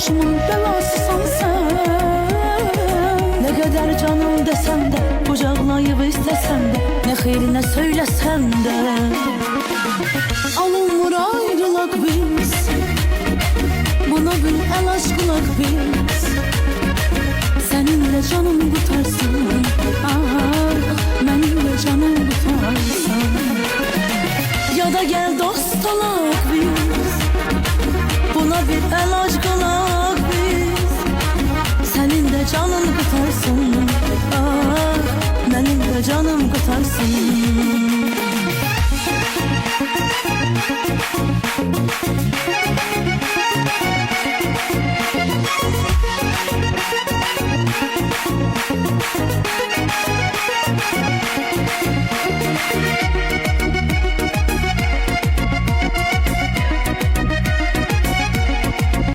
başımın belasısan sen. Ne kadar canım desem de, kucaklayıp istesem de, ne hayrine söylesem de. Alınmır ayrılak biz, buna bir el aşkılak biz. Seninle canım qutarsın, ah, benimle canım qutarsın. Ya da gel dost olaq biz, buna bir el aşkılak biz. Seninle canım qutarsın, ah, benimle canım qutarsın.